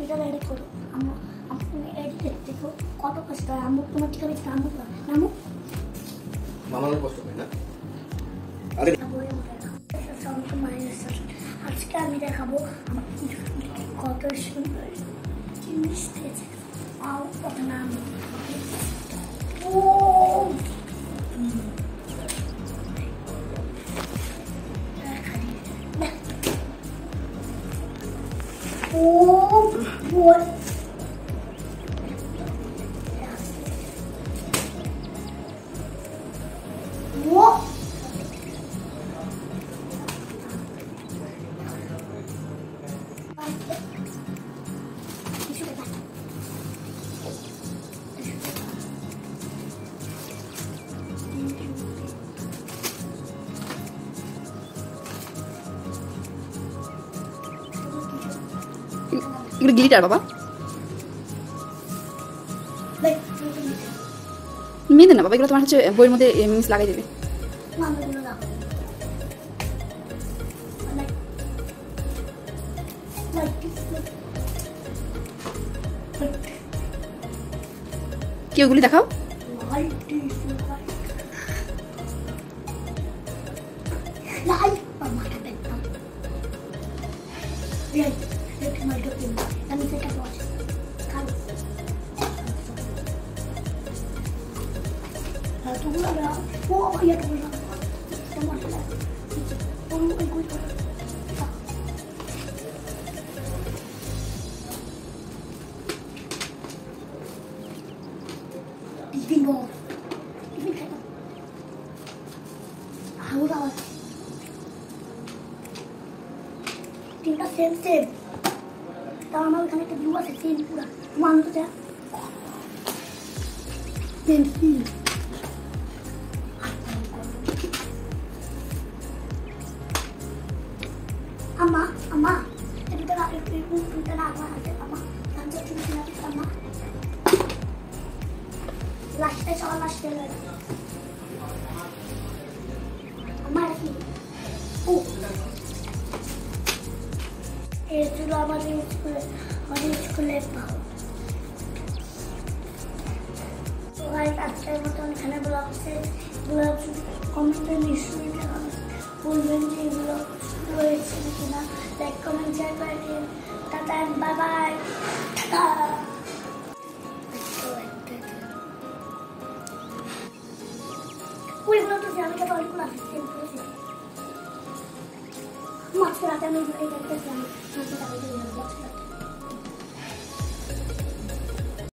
এটা এডিট করো আম্মু। তুমি এডিট দেখো কত কষ্ট হয় আম্মু। তোমার ঠিক আছে আম্মু নামু মামার কষ্ট হয় না। আরে আজকে আমি দেখাবো আমার কত সুন্দর জিনিস দিয়েছে। কত নাম ও boy. What? এগুলো গ্লিটার বাবা, মেয়ে না বাবা, এগুলো তোমার হচ্ছে বইয়ের মধ্যে মিস লাগাই দেবে। কি ওগুলি দেখাও। তিনটা সেম সেম তার আমার ওখানে একটা ব্লু আছে সেম পুরা তোমার তো যা পেন্সিল আম্মা আম্মা এটা না এটা না আমার আছে আম্মা তাহলে তুমি না আম্মা লাস্টে চল লাস্টে আম্মা কি ও এগুলো আমাদের স্কুলে পাও। সবাই আজকের মতন এখানে ব্লগসে কমেন্টে নিশ্চয়ই বলবেন যে এগুলো রয়েছে কিনা। লাইক কমেন্ট শেয়ার করে দিন। Tata bye bye. ওইগুলো তো আমি তো অনেকগুলো আসছে মাছ রাতে আমি দেখতেছিলাম।